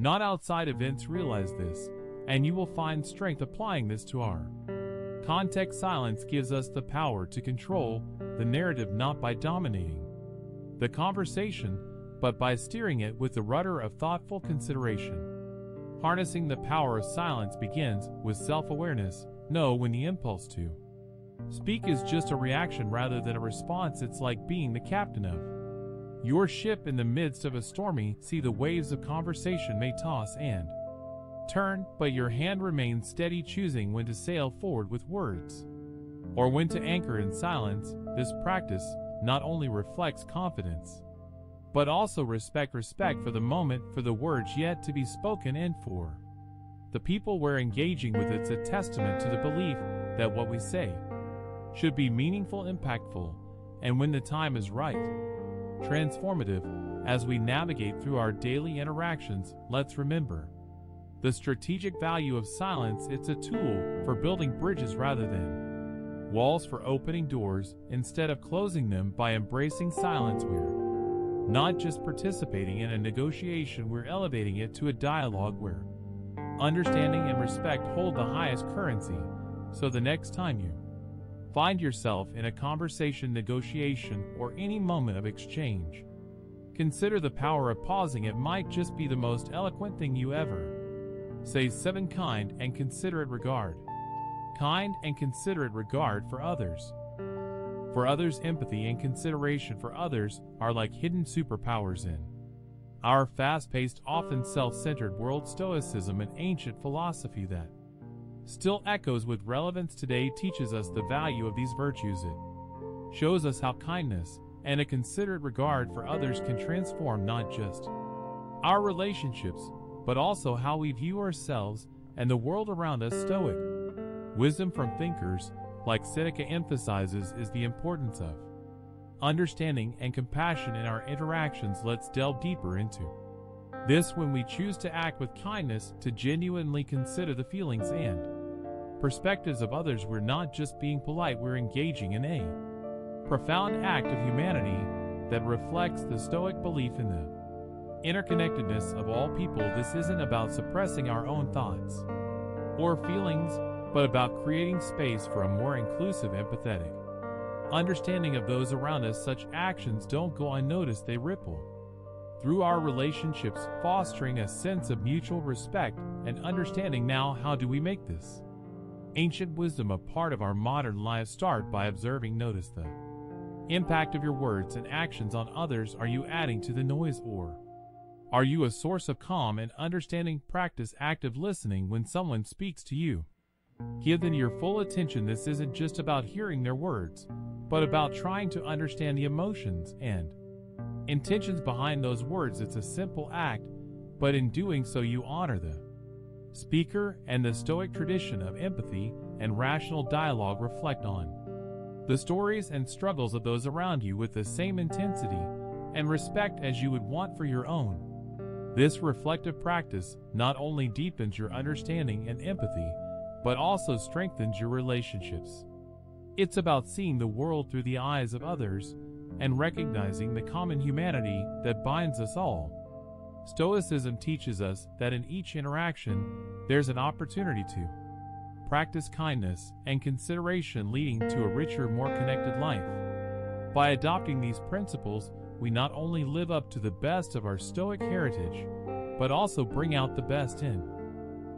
not outside events, realize this, and you will find strength applying this to our context. Silence gives us the power to control the narrative, not by dominating the conversation, but by steering it with the rudder of thoughtful consideration. Harnessing the power of silence begins with self-awareness. Know when the impulse to speak is just a reaction rather than a response. It's like being the captain of your ship in the midst of a stormy sea. The waves of conversation may toss and turn, but your hand remains steady, choosing when to sail forward with words or when to anchor in silence. This practice not only reflects confidence, but also respect for the moment, for the words yet to be spoken, and for the people we're engaging with. It's a testament to the belief that what we say should be meaningful, impactful, and when the time is right, transformative. As we navigate through our daily interactions, let's remember the strategic value of silence. It's a tool for building bridges rather than walls, for opening doors instead of closing them. By embracing silence, we're not just participating in a negotiation, we're elevating it to a dialogue where understanding and respect hold the highest currency. So the next time you find yourself in a conversation, negotiation, or any moment of exchange, consider the power of pausing. It might just be the most eloquent thing you ever say. 7. Kind and considerate regard. Kind and considerate regard for others. For others, empathy and consideration for others are like hidden superpowers in our fast-paced, often self-centered world. Stoicism, an ancient philosophy that still echoes with relevance today, teaches us the value of these virtues. It shows us how kindness and a considerate regard for others can transform not just our relationships, but also how we view ourselves and the world around us. Stoic wisdom from thinkers like Seneca emphasizes is the importance of understanding and compassion in our interactions. Let's delve deeper into this. When we choose to act with kindness, to genuinely consider the feelings and perspectives of others, we're not just being polite, we're engaging in a profound act of humanity that reflects the Stoic belief in the interconnectedness of all people. This isn't about suppressing our own thoughts or feelings, but about creating space for a more inclusive, empathetic understanding of those around us. Such actions don't go unnoticed, they ripple through our relationships, fostering a sense of mutual respect and understanding. Now, how do we make this ancient wisdom a part of our modern lives? Start by observing. Notice the impact of your words and actions on others. Are you adding to the noise, or are you a source of calm and understanding? Practice active listening. When someone speaks to you, give them your full attention. This isn't just about hearing their words, but about trying to understand the emotions and intentions behind those words. It's a simple act, but in doing so you honor the speaker. And the Stoic tradition of empathy and rational dialogue. Reflect on the stories and struggles of those around you with the same intensity and respect as you would want for your own. This reflective practice not only deepens your understanding and empathy, but also strengthens your relationships. It's about seeing the world through the eyes of others and recognizing the common humanity that binds us all. Stoicism teaches us that in each interaction, there's an opportunity to practice kindness and consideration, leading to a richer, more connected life. By adopting these principles, we not only live up to the best of our Stoic heritage, but also bring out the best in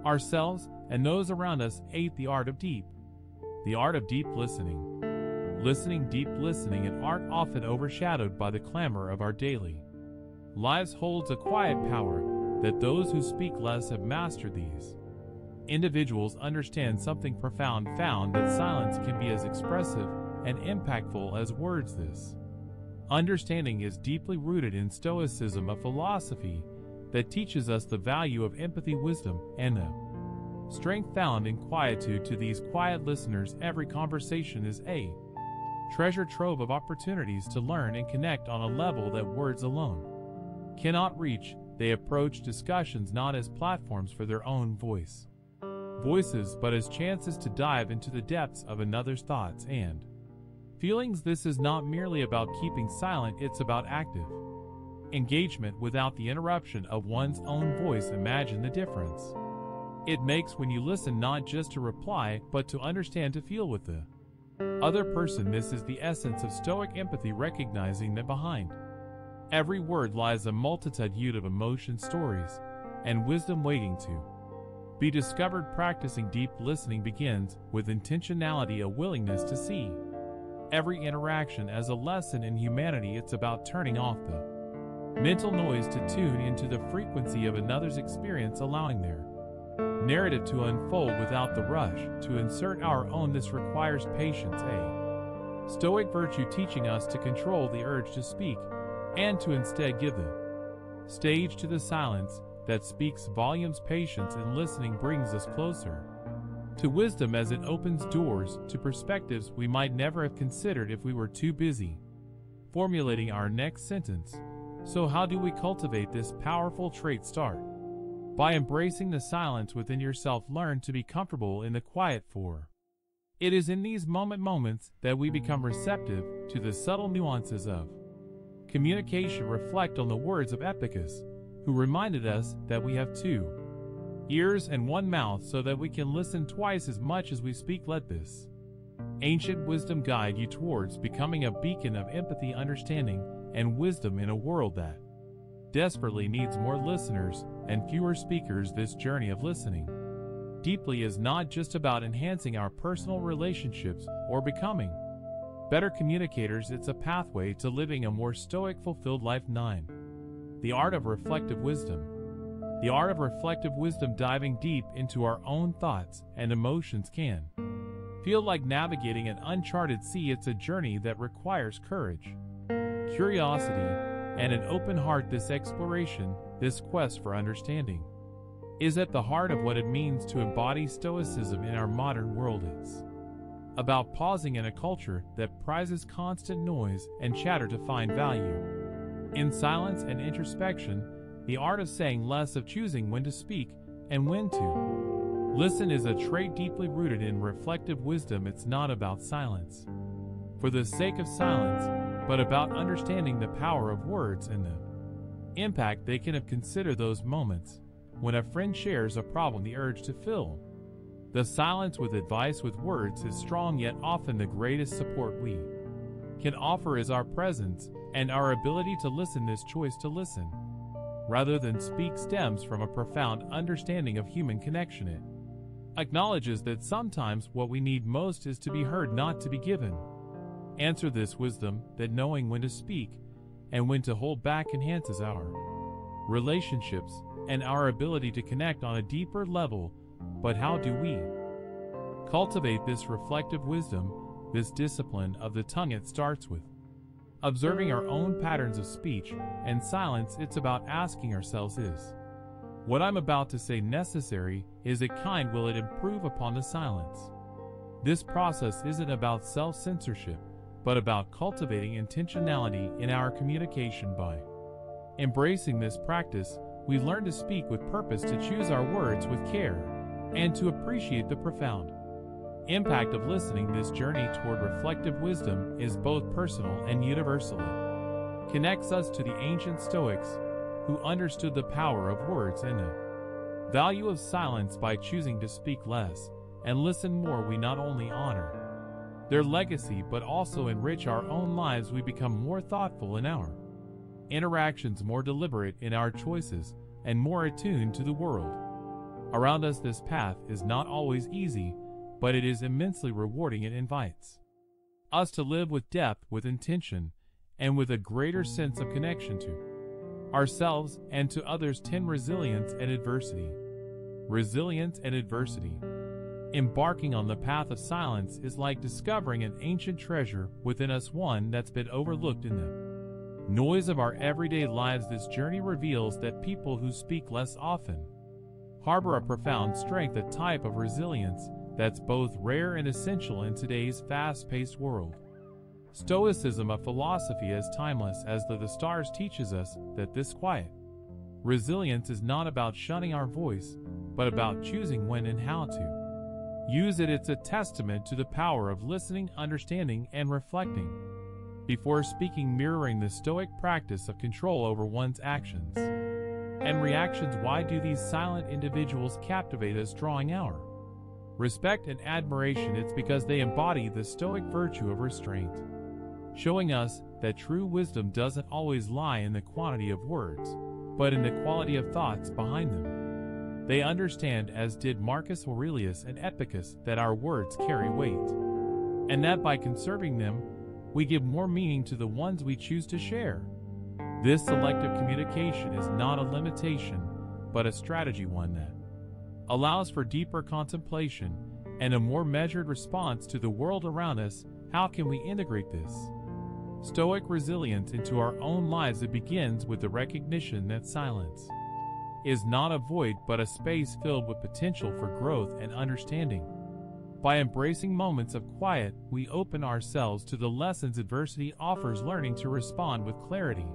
ourselves and those around us. 8. The art of deep listening. Deep listening, an art often overshadowed by the clamor of our daily lives, holds a quiet power that those who speak less have mastered. These individuals understand something profound, found that silence can be as expressive and impactful as words. This understanding is deeply rooted in Stoicism, a philosophy that teaches us the value of empathy, wisdom, and the strength found in quietude. To these quiet listeners, every conversation is a treasure trove of opportunities to learn and connect on a level that words alone cannot reach. They approach discussions not as platforms for their own voices, but as chances to dive into the depths of another's thoughts and feelings. This is not merely about keeping silent, it's about active engagement without the interruption of one's own voice. Imagine the difference it makes when you listen not just to reply, but to understand, to feel with the other person. This is the essence of Stoic empathy, recognizing that behind every word lies a multitude of emotion, stories, and wisdom waiting to be discovered. Practicing deep listening begins with intentionality, a willingness to see every interaction as a lesson in humanity. It's about turning off the mental noise to tune into the frequency of another's experience, allowing their narrative to unfold without the rush to insert our own. This requires patience, a Stoic virtue teaching us to control the urge to speak and to instead give the stage to the silence that speaks volumes. Patience and listening brings us closer to wisdom as it opens doors to perspectives we might never have considered if we were too busy formulating our next sentence. So how do we cultivate this powerful trait? Start by embracing the silence within yourself. Learn to be comfortable in the quiet, for it is in these moments that we become receptive to the subtle nuances of communication. Reflect on the words of Epictetus, who reminded us that we have two ears and one mouth so that we can listen twice as much as we speak. Let this ancient wisdom guide you towards becoming a beacon of empathy, understanding, and wisdom in a world that desperately needs more listeners and fewer speakers. This journey of listening deeply is not just about enhancing our personal relationships or becoming better communicators. It's a pathway to living a more Stoic, fulfilled life. 9. The art of reflective wisdom. The art of reflective wisdom. Diving deep into our own thoughts and emotions can feel like navigating an uncharted sea. It's a journey that requires courage, curiosity, and an open heart. This exploration, this quest for understanding, is at the heart of what it means to embody Stoicism in our modern world. It's about pausing in a culture that prizes constant noise and chatter to find value in silence and introspection. The art of saying less, of choosing when to speak and when to listen, is a trait deeply rooted in reflective wisdom. It's not about silence for the sake of silence, but about understanding the power of words and the impact they can have. Consider those moments when a friend shares a problem. The urge to fill the silence with advice, with words, is strong, yet often the greatest support we can offer is our presence and our ability to listen. This choice to listen rather than speak stems from a profound understanding of human connection. It acknowledges that sometimes what we need most is to be heard, not to be given answer. This wisdom that knowing when to speak and when to hold back enhances our relationships and our ability to connect on a deeper level. But how do we cultivate this reflective wisdom, this discipline of the tongue? It starts with observing our own patterns of speech and silence. It's about asking ourselves, is what I'm about to say necessary? Is it kind? Will it improve upon the silence? This process isn't about self-censorship, but about cultivating intentionality in our communication. By embracing this practice, we learn to speak with purpose, to choose our words with care, and to appreciate the profound impact of listening. This journey toward reflective wisdom is both personal and universal. It connects us to the ancient Stoics, who understood the power of words and the value of silence. By choosing to speak less and listen more, we not only honor their legacy but also enrich our own lives. We become more thoughtful in our interactions, more deliberate in our choices, and more attuned to the world around us. This path is not always easy, but it is immensely rewarding. It invites us to live with depth, with intention, and with a greater sense of connection to ourselves and to others. 10. Resilience and adversity. Resilience and adversity. Embarking on the path of silence is like discovering an ancient treasure within us, one that's been overlooked in the noise of our everyday lives. This journey reveals that people who speak less often harbor a profound strength, a type of resilience that's both rare and essential in today's fast-paced world. Stoicism, a philosophy as timeless as the stars, teaches us that this quiet resilience is not about shunning our voice, but about choosing when and how to use it. It's a testament to the power of listening, understanding, and reflecting. before speaking, mirroring the Stoic practice of control over one's actions and reactions. Why do these silent individuals captivate us, drawing our respect and admiration? It's because they embody the Stoic virtue of restraint, showing us that true wisdom doesn't always lie in the quantity of words, but in the quality of thoughts behind them. They understand, as did Marcus Aurelius and Epicus, that our words carry weight, and that by conserving them, we give more meaning to the ones we choose to share. This selective communication is not a limitation, but a strategy, one that allows for deeper contemplation and a more measured response to the world around us. How can we integrate this Stoic resilience into our own lives? It begins with the recognition that silence is not a void, but a space filled with potential for growth and understanding. By embracing moments of quiet, we open ourselves to the lessons adversity offers, learning to respond with clarity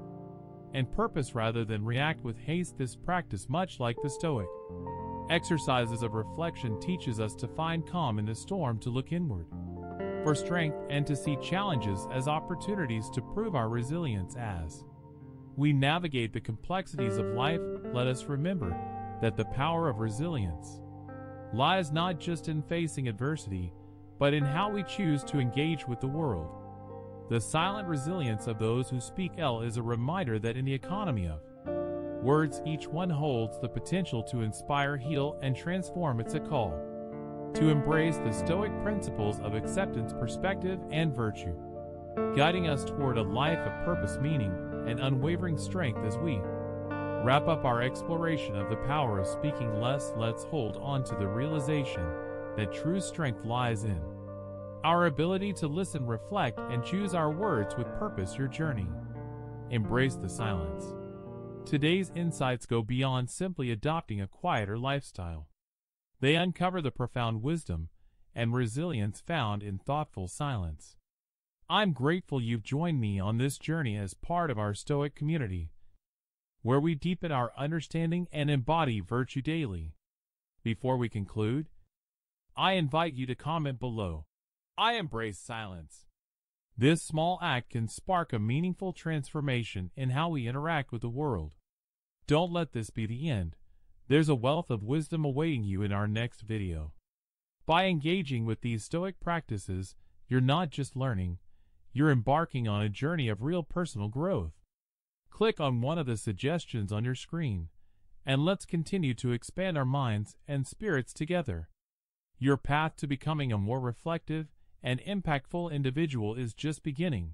and purpose rather than react with haste. This practice, much like the Stoic exercises of reflection, teaches us to find calm in the storm, to look inward for strength, and to see challenges as opportunities to prove our resilience. As we navigate the complexities of life, let us remember that the power of resilience lies not just in facing adversity, but in how we choose to engage with the world. The silent resilience of those who speak is a reminder that in the economy of words, each one holds the potential to inspire, heal, and transform. It's a call to embrace the Stoic principles of acceptance, perspective, and virtue, guiding us toward a life of purpose, meaning, and unwavering strength. As we wrap up our exploration of the power of speaking less, let's hold on to the realization that true strength lies in our ability to listen, reflect, and choose our words with purpose. Your journey. Embrace the silence. Today's insights go beyond simply adopting a quieter lifestyle. They uncover the profound wisdom and resilience found in thoughtful silence. I'm grateful you've joined me on this journey as part of our Stoic community, where we deepen our understanding and embody virtue daily. Before we conclude, I invite you to comment below. I embrace silence. This small act can spark a meaningful transformation in how we interact with the world. Don't let this be the end. There's a wealth of wisdom awaiting you in our next video. By engaging with these Stoic practices, you're not just learning, you're embarking on a journey of real personal growth. Click on one of the suggestions on your screen, and let's continue to expand our minds and spirits together. Your path to becoming a more reflective and impactful individual is just beginning.